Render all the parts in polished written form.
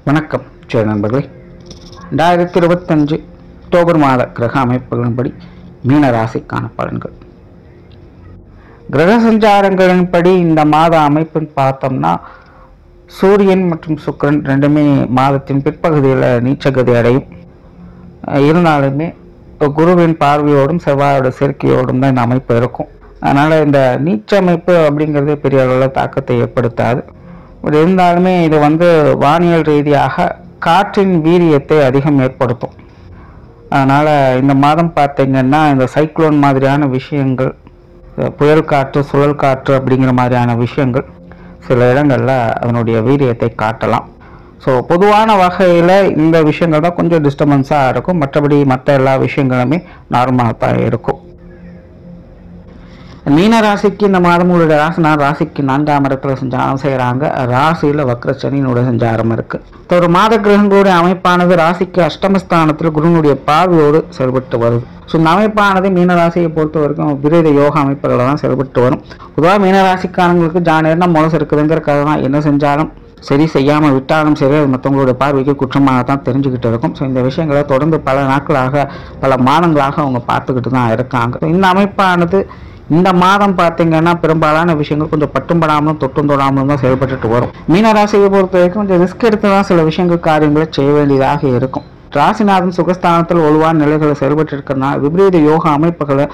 வணக்கம் ஜெய நண்பர்களே. 2025 அக்டோபர் மாத கிரக அமைப்புகளின்படி மீன ராசிக்கான பலன்கள். கிரக சஞ்சாரங்களின்படி இந்த மாத அமைப்புன்னு பார்த்தோம்னா, சூரியன் மற்றும் சுக்கிரன் ரெண்டுமே மாதத்தின் பிற்பகுதியில் நீச்சகதி அடையும். இருந்தாலுமே குருவின் பார்வையோடும் செவ்வாயோட சேர்க்கையோடும் தான் இந்த அமைப்பு இருக்கும். அதனால் இந்த நீச்ச அமைப்பு அப்படிங்கிறது பெரிய அளவில் தாக்கத்தை ஏற்படுத்தாது. இருந்தாலுமே இது வானியல் ரீதியாக காற்றின் வீரியத்தை அதிகம் ஏற்படுத்தும். அதனால் இந்த மாதம் பார்த்திங்கன்னா இந்த சைக்ளோன் மாதிரியான விஷயங்கள், புயல் காற்று, சுழல் காற்று அப்படிங்கிற மாதிரியான விஷயங்கள் சில இடங்களில் அதனுடைய வீரியத்தை காட்டலாம். ஸோ பொதுவான வகையில் இந்த விஷயங்கள் தான் கொஞ்சம் டிஸ்டர்பன்ஸாக இருக்கும். மற்றபடி மற்ற எல்லா விஷயங்களுமே நார்மலாக தான் இருக்கும். மீன ராசிக்கு இந்த மாதம் உங்களுடைய ராசிக்கு 4ஆம் இடத்துல சஞ்சாரம் செய்கிறாங்க. ராசியில் வக்ர சனியினுடைய சஞ்சாரம் இருக்குது. ஒரு மாத கிரகங்களுடைய அமைப்பானது ராசிக்கு அஷ்டமஸ்தானத்தில் குருனுடைய பார்வையோடு செயல்பட்டு வருது. ஸோ இந்த அமைப்பானது மீனராசியை பொறுத்த வரைக்கும் விரேத யோக அமைப்புகளை தான் செயல்பட்டு வரும். பொதுவாக மீனராசிக்காரங்களுக்கு ஜானேர்னா முளசு இருக்குதுங்கிறக்காக தான் என்ன செஞ்சாலும் சரி, செய்யாமல் விட்டாலும் சரி, அது மற்றவங்களுடைய பார்வைக்கு குற்றமாக தான் தெரிஞ்சுக்கிட்டு இருக்கும். ஸோ இந்த விஷயங்களை தொடர்ந்து பல நாட்களாக, பல மாதங்களாக அவங்க பார்த்துக்கிட்டு தான் இருக்காங்க. இந்த அமைப்பானது இந்த மாதம் பார்த்தீங்கன்னா பெரும்பாலான விஷயங்கள் கொஞ்சம் பட்டும்படாமலும் தொட்டும் தொடாமலும் தான் செயல்பட்டு வரும். மீனராசியை பொறுத்த வரைக்கும் கொஞ்சம் ரிஸ்க் எடுத்து தான் சில விஷயங்கள் காரியங்களை செய்ய வேண்டியதாக இருக்கும். ராசிநாதன் சுகஸ்தானத்தில் ஒழுவான நிலைகளை செயல்பட்டு இருக்கிறதுனால விபரீத யோக அமைப்புகளை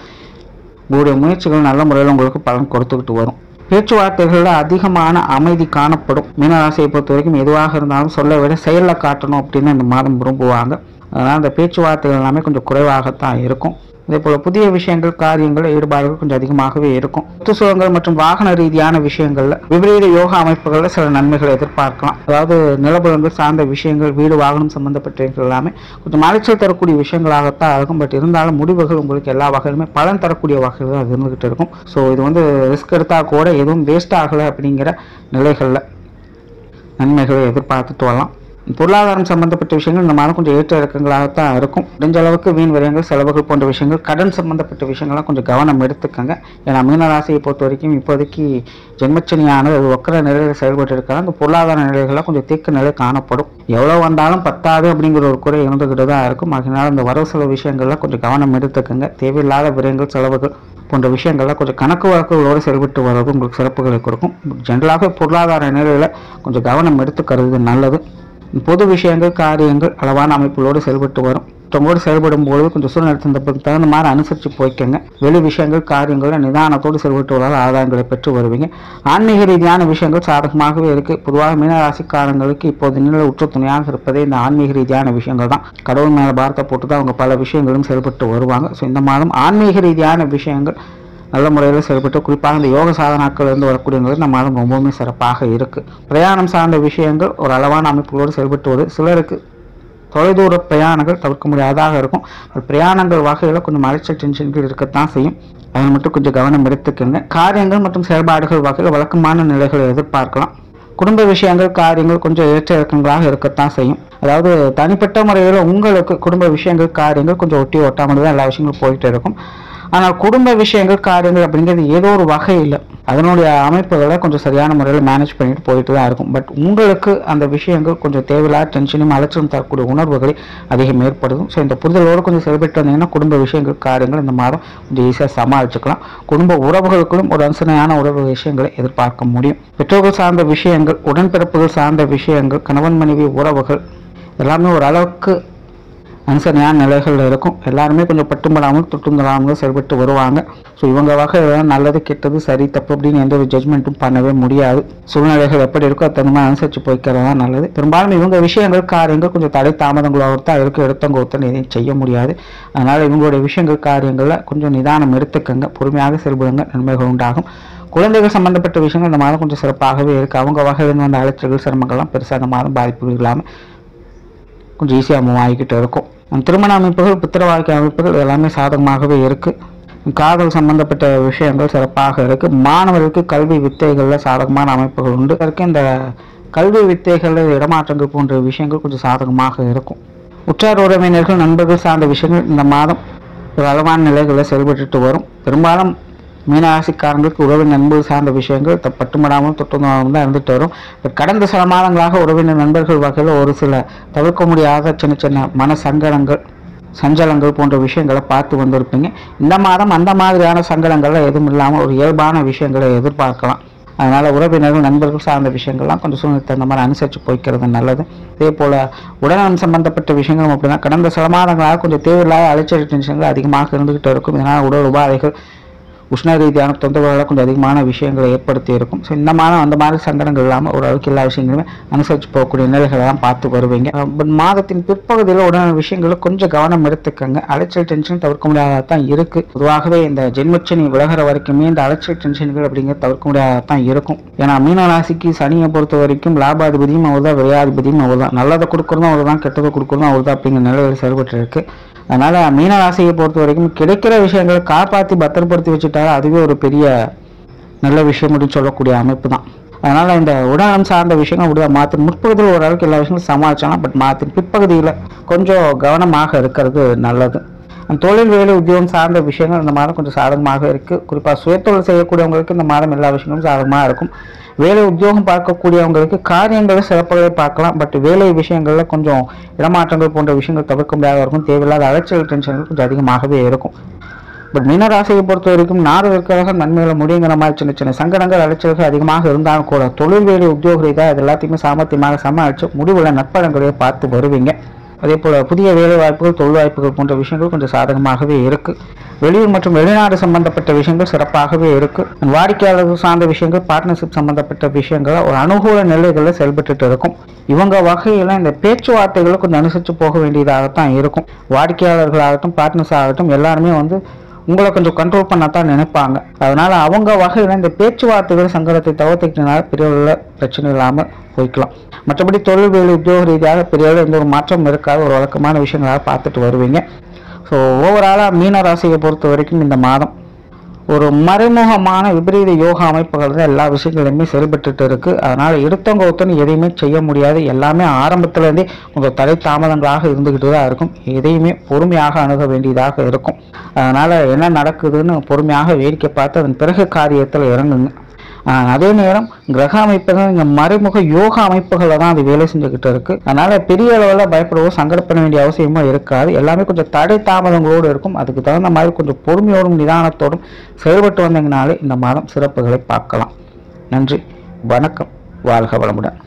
உங்களுடைய முயற்சிகள் நல்ல முறையில் உங்களுக்கு பலன் கொடுத்துக்கிட்டு வரும். பேச்சுவார்த்தைகளில் அதிகமான அமைதி காணப்படும். மீனராசியை பொறுத்த வரைக்கும் எதுவாக இருந்தாலும் சொல்ல விட செயலில் காட்டணும் அப்படின்னு இந்த மாதம் விரும்புவாங்க. அதனால் அந்த பேச்சுவார்த்தைகள் எல்லாமே கொஞ்சம் குறைவாகத்தான் இருக்கும். இதே போல் புதிய விஷயங்கள், காரியங்கள், ஈடுபாடுகள் கொஞ்சம் அதிகமாகவே இருக்கும். சொத்து சுகங்கள் மற்றும் வாகன ரீதியான விஷயங்களில் விபரீத யோக அமைப்புகளில் சில நன்மைகளை எதிர்பார்க்கலாம். அதாவது நிலபுலங்கள் சார்ந்த விஷயங்கள், வீடு வாகனம் சம்பந்தப்பட்ட எல்லாமே கொஞ்சம் அலைச்சல் தரக்கூடிய விஷயங்களாகத்தான் இருக்கும். பட் இருந்தாலும் முடிவுகள் உங்களுக்கு எல்லா வகையிலுமே பலன் தரக்கூடிய வகையில் அது இருந்துகிட்டு இருக்கும். ஸோ இது ரிஸ்க் எடுத்தால் கூட எதுவும் வேஸ்ட் ஆகலை அப்படிங்கிற நிலைகளில் நன்மைகளை எதிர்பார்த்துட்டு வரலாம். பொருளாதாரம் சம்பந்தப்பட்ட விஷயங்கள் இந்த மாதம் கொஞ்சம் ஏற்ற இறக்கங்களாகத்தான் இருக்கும். முடிஞ்ச அளவுக்கு வீண் விரயங்கள், செலவுகள் போன்ற விஷயங்கள், கடன் சம்பந்தப்பட்ட விஷயங்கள்லாம் கொஞ்சம் கவனம் எடுத்துக்கங்க. ஏன்னா மீனராசியை பொறுத்த வரைக்கும் இப்போதைக்கு ஜென்மச்சனியானது அது வக்கர நிலையில் செயல்பட்டு இருக்காங்க. அந்த பொருளாதார நிலைகள்லாம் கொஞ்சம் தேக்க நிலை காணப்படும். எவ்வளோ வந்தாலும் பத்தாது அப்படிங்கிற ஒரு குறை இருந்துகிட்டு தான் இருக்கும். அதனால இந்த வரவு செலவு விஷயங்கள்லாம் கொஞ்சம் கவனம் எடுத்துக்கங்க. தேவையில்லாத விரயங்கள், செலவுகள் போன்ற விஷயங்கள்லாம் கொஞ்சம் கணக்கு வழக்குகளோடு செயல்பட்டு வர்றது உங்களுக்கு சிறப்புகளை கொடுக்கும். ஜென்ரலாக பொருளாதார நிலையில் கொஞ்சம் கவனம் எடுத்துக்கிறது நல்லது. பொது விஷயங்கள், காரியங்கள் அளவான அமைப்புகளோடு செயல்பட்டு வரும். மற்றவங்களோடு செயல்படும் போது கொஞ்சம் சூழ்நிலை தகுந்த மாதிரி அனுசரித்து போய்க்கங்க. வெளி விஷயங்கள், காரியங்கள் நிதானத்தோடு செயல்பட்டு வரால் ஆதாயங்களை பெற்று வருவீங்க. ஆன்மீக ரீதியான விஷயங்கள் சாதகமாகவே இருக்குது. பொதுவாக மீனராசிக்காரங்களுக்கு இப்போது நிலை உற்ற துணையாக இருப்பதே இந்த ஆன்மீக ரீதியான விஷயங்கள் தான். கடவுள் மேலே பாரத்தை போட்டு தான் அவங்க பல விஷயங்களும் செயல்பட்டு வருவாங்க. ஸோ இந்த மாதம் ஆன்மீக ரீதியான விஷயங்கள் நல்ல முறையில் செயல்பட்டு, குறிப்பாக இந்த யோக சாதனாக்கள் இருந்து வரக்கூடியவங்களுக்கு இந்த மாதம் ரொம்பவுமே சிறப்பாக இருக்குது. பிரயாணம் சார்ந்த விஷயங்கள் ஒரு அளவான அமைப்புகளோடு செயல்பட்டு வருது. சிலருக்கு தொலைதூர பிரயாணங்கள் தவிர்க்க முடியாதாக இருக்கும். பிரயாணங்கள் வகையில் கொஞ்சம் அலைச்சல் டென்ஷன்கள் இருக்கத்தான் செய்யும். அதை மட்டும் கொஞ்சம் கவனம் எடுத்துக்கங்க. காரியங்கள் மற்றும் செயல்பாடுகள் வகையில் வழக்கமான நிலைகளை எதிர்பார்க்கலாம். குடும்ப விஷயங்கள், காரியங்கள் கொஞ்சம் ஏற்ற இறக்கங்களாக இருக்கத்தான் செய்யும். அதாவது தனிப்பட்ட முறையில் உங்களுக்கு குடும்ப விஷயங்கள், காரியங்கள் கொஞ்சம் ஒட்டி ஒட்டாமல் தான் எல்லா விஷயங்களும் போயிட்டு இருக்கும். ஆனால் குடும்ப விஷயங்கள், காரியங்கள் அப்படிங்கிறது ஏதோ ஒரு வகையில் அதனுடைய அமைப்புகளை கொஞ்சம் சரியான முறையில் மேனேஜ் பண்ணிட்டு போயிட்டு தான் இருக்கும். பட் உங்களுக்கு அந்த விஷயங்கள் கொஞ்சம் தேவையில்லாத டென்ஷனும் அலட்சியம் தரக்கூடிய உணர்வுகளை அதிகம் ஏற்படுத்தும். ஸோ இந்த புரிதலோடு கொஞ்சம் செயல்பட்டு வந்தீங்கன்னா குடும்ப விஷயங்கள், காரியங்கள் இந்த மாதம் கொஞ்சம் ஈஸியாக சமாளிச்சுக்கலாம். குடும்ப உறவுகளுக்கும் ஒரு அனுசரணையான உறவு விஷயங்களை எதிர்பார்க்க முடியும். பெற்றோர்கள் சார்ந்த விஷயங்கள், உடன்பிறப்புகள் சார்ந்த விஷயங்கள், கணவன் மனைவி உறவுகள் எல்லாமே ஒரு அளவுக்கு அனுசரணையான நிலைகளில் இருக்கும். எல்லாருமே கொஞ்சம் பட்டும்படாமல் தொட்டும்படாமலும் செயல்பட்டு வருவாங்க. ஸோ இவங்க வகை நல்லது, கெட்டது, சரி, தப்பு அப்படின்னு எந்த ஒரு ஜட்மெண்ட்டும் பண்ணவே முடியாது. சூழ்நிலைகள் எப்படி இருக்கோ அது தகுந்த மாதிரி அனுசரித்து போய்க்கிறது தான் நல்லது. பெரும்பாலும் இவங்க விஷயங்கள், காரியங்கள் கொஞ்சம் தடை தாமதங்களோடு தான் இருக்குது. எடுத்தவங்க ஒருத்தன் எதையும் செய்ய முடியாது. அதனால் இவங்களுடைய விஷயங்கள், காரியங்களில் கொஞ்சம் நிதானம் எடுத்துக்கங்க. பொறுமையாக செயல்படுங்க, நன்மைகள் உண்டாகும். குழந்தைகள் சம்பந்தப்பட்ட விஷயங்கள் இந்த மாதம் கொஞ்சம் சிறப்பாகவே இருக்குது. அவங்க வகையிலிருந்து வந்த அலைச்சல்கள், சிரமங்கள்லாம் பெருசாக இந்த மாதம் பாதிப்புகள் இல்லாமல் கொஞ்சம் ஈஸியாக மூவ் ஆகிக்கிட்டு இருக்கும். திருமண அமைப்புகள், புத்திர வாழ்க்கை அமைப்புகள் எல்லாமே சாதகமாகவே இருக்குது. காதல் சம்பந்தப்பட்ட விஷயங்கள் சிறப்பாக இருக்குது. மாணவர்களுக்கு கல்வி வித்தைகளில் சாதகமான அமைப்புகள் உண்டு. இந்த கல்வி வித்தைகளில் இடமாற்றங்கள் போன்ற விஷயங்கள் கொஞ்சம் சாதகமாக இருக்கும். உற்றார் உறவினர்கள், நண்பர்கள் சார்ந்த விஷயங்கள் இந்த மாதம் ஒரு அளவான நிலைகளில் செயல்பட்டு வரும். பெரும்பாலும் மீனராசிக்காரங்களுக்கு உறவின் நண்பர்கள் சார்ந்த விஷயங்கள் பட்டுமடாமல் தொட்டுமாவும் தான் இருந்துட்டு வரும். கடந்த சில மாதங்களாக உறவினர் நண்பர்கள் வகையில் ஒரு சில தவிர்க்க முடியாத சின்ன சின்ன மன சங்கடங்கள் சஞ்சலங்கள் போன்ற விஷயங்களை பார்த்து வந்திருப்பீங்க. இந்த மாதம் அந்த மாதிரியான சங்கடங்கள்லாம் எதுவும் இல்லாமல் ஒரு இயல்பான விஷயங்களை எதிர்பார்க்கலாம். அதனால் உறவினர்கள் நண்பர்கள் சார்ந்த விஷயங்கள்லாம் கொஞ்சம் சூழ்நிலை தகுந்த மாதிரி அனுசரித்து போய்க்கிறது நல்லது. அதே போல் உடல்நலம் சம்பந்தப்பட்ட விஷயங்களும் அப்படின்னா கடந்த சில மாதங்களாக கொஞ்சம் தேவையில்லாத அலைச்சல் டென்ஷன்கள் அதிகமாக இருந்துகிட்டு இருக்கும். இதனால் உடல் உபாதைகள் உஷ்ண ரீதியான தொந்தரவுகளை கொஞ்சம் அதிகமான விஷயங்களை ஏற்படுத்தி இருக்கும். ஸோ இந்த மாதம் அந்த மாதிரி சங்கடங்கள் இல்லாமல் ஓரளவுக்கு எல்லா விஷயங்களுமே அனுசரித்து போகக்கூடிய நிலைகளை தான் பார்த்து வருவீங்க. மாதத்தின் பிற்பகுதியில் உடனே விஷயங்களை கொஞ்சம் கவனம் எடுத்துக்கங்க. அலைச்சல் டென்ஷன் தவிர்க்க முடியாததாக தான் இருக்குது. பொதுவாகவே இந்த ஜென்மச்சனி விலகிற வரைக்குமே இந்த அலைச்சல் டென்ஷன்கள் அப்படிங்கிறது தவிர்க்க முடியாததாக தான் இருக்கும். ஏன்னா மீனராசிக்கு சனியை பொறுத்த வரைக்கும் லாபாதிபதியும் அவர் தான், விரையாதிபதியும் அவர் தான். நல்லதை கொடுக்குறதும் அவர் தான், கெட்டதை கொடுக்குறதும் அவர் தான் அப்படிங்கிற நிலையில் செயல்பட்டு இருக்கு. அதனால் மீனராசியை பொறுத்த வரைக்கும் கிடைக்கிற விஷயங்களை காப்பாற்றி பத்திரப்படுத்தி வச்சுட்டாரு அதுவே ஒரு பெரிய நல்ல விஷயம் அப்படின்னு சொல்லக்கூடிய அமைப்பு தான். அதனால் இந்த உடல்நலம் சார்ந்த விஷயங்கள் முடியாது. மாதத்தின் முற்பகுதியில் ஓரளவுக்கு எல்லா விஷயங்களும் சமாளிச்சாலும் பட் மாதத்தின் பிற்பகுதியில் கொஞ்சம் கவனமாக இருக்கிறது நல்லது. தொழில் வேலை உத்தியோகம் சார்ந்த விஷயங்கள் இந்த மாதம் கொஞ்சம் சாதகமாக இருக்குது. குறிப்பாக சுயத்தொழில் செய்யக்கூடியவங்களுக்கு இந்த மாதம் எல்லா விஷயங்களும் சாதகமாக இருக்கும். வேலை உத்தியோகம் பார்க்கக்கூடியவங்களுக்கு காரியங்களில் சிறப்புகளை பார்க்கலாம். பட் வேலை விஷயங்களில் கொஞ்சம் இடமாற்றங்கள் போன்ற விஷயங்கள் தவிர்க்க முடியாத இருக்கும். தேவையில்லாத அலைச்சல் டென்ஷன்கள் கொஞ்சம் அதிகமாகவே இருக்கும். பட் மீனராசியை பொறுத்த வரைக்கும் நாடு இருக்கிறதாக நன்மைகளை முடியுங்கிற மாதிரி சின்ன சின்ன சங்கடங்கள் அலைச்சல்கள் அதிகமாக இருந்தாலும் கூட தொழில் வேலை உத்தியோக ரீதியாக இது எல்லாத்தையுமே சாமர்த்தியமாக சமாளித்து முடிவுள்ள நற்பலன்களையே பார்த்து வருவீங்க. அதே போல் புதிய வேலை வாய்ப்புகள் தொழில் வாய்ப்புகள் போன்ற விஷயங்கள் கொஞ்சம் சாதகமாகவே இருக்குது. வெளியூர் மற்றும் வெளிநாடு சம்பந்தப்பட்ட விஷயங்கள் சிறப்பாகவே இருக்குது. வாடிக்கையாளர்கள் சார்ந்த விஷயங்கள் பார்ட்னர்ஷிப் சம்பந்தப்பட்ட விஷயங்கள் ஒரு அனுகூல நிலைகளில் செயல்பட்டு இருக்கும். இவங்க வகையில் இந்த பேச்சுவார்த்தைகளை கொஞ்சம் அனுசரித்து போக வேண்டியதாகத்தான் இருக்கும். வாடிக்கையாளர்களாகட்டும் பார்ட்னர்ஸ் ஆகட்டும் எல்லாருமே உங்களை கொஞ்சம் கண்ட்ரோல் பண்ணத்தான் நினைப்பாங்க. அதனால அவங்க வகையில் இந்த பேச்சுவார்த்தைகள் சங்கடத்தை தவிர்த்துக்கிட்டனால பெரிய உள்ள பிரச்சனை இல்லாமல் போய்க்கலாம். மற்றபடி தொழில் வேலை உத்தியோக ரீதியாக பெரிய எந்த ஒரு மாற்றம் இருக்காத ஒரு வழக்கமான விஷயங்களாக பார்த்துட்டு வருவீங்க. ஸோ ஓவராலாக மீனராசியை பொறுத்த வரைக்கும் இந்த மாதம் ஒரு மறைமுகமான விபரீத யோகா அமைப்புகள் தான் எல்லா விஷயங்களையுமே செயல்பட்டு இருக்கு. அதனால எடுத்தவங்க ஒருத்தன்னு எதையுமே செய்ய முடியாது. எல்லாமே ஆரம்பத்திலேருந்தே உங்கள் தடை தாமதங்களாக இருந்துகிட்டு தான் இருக்கும். எதையுமே பொறுமையாக அணுக வேண்டியதாக இருக்கும். அதனால என்ன நடக்குதுன்னு பொறுமையாக வேடிக்கை பார்த்து அதன் பிறகு காரியத்தில் இறங்குங்க. அதே நேரம் கிரக அமைப்புகள் இங்கே மறைமுக யோகா அமைப்புகளை தான் அது வேலை செஞ்சுக்கிட்டு இருக்கு. அதனால பெரிய அளவில் பயப்படவோ சங்கடப்பட வேண்டிய அவசியமோ இருக்காது. எல்லாமே கொஞ்சம் தடை தாமதங்களோடு இருக்கும். அதுக்கு தகுந்த மாதிரி கொஞ்சம் பொறுமையோடும் நிதானத்தோடும் செயல்பட்டு வந்தீங்கனாலே இந்த மாதம் சிறப்புகளை பார்க்கலாம். நன்றி, வணக்கம், வாழ்க வளமுடன்.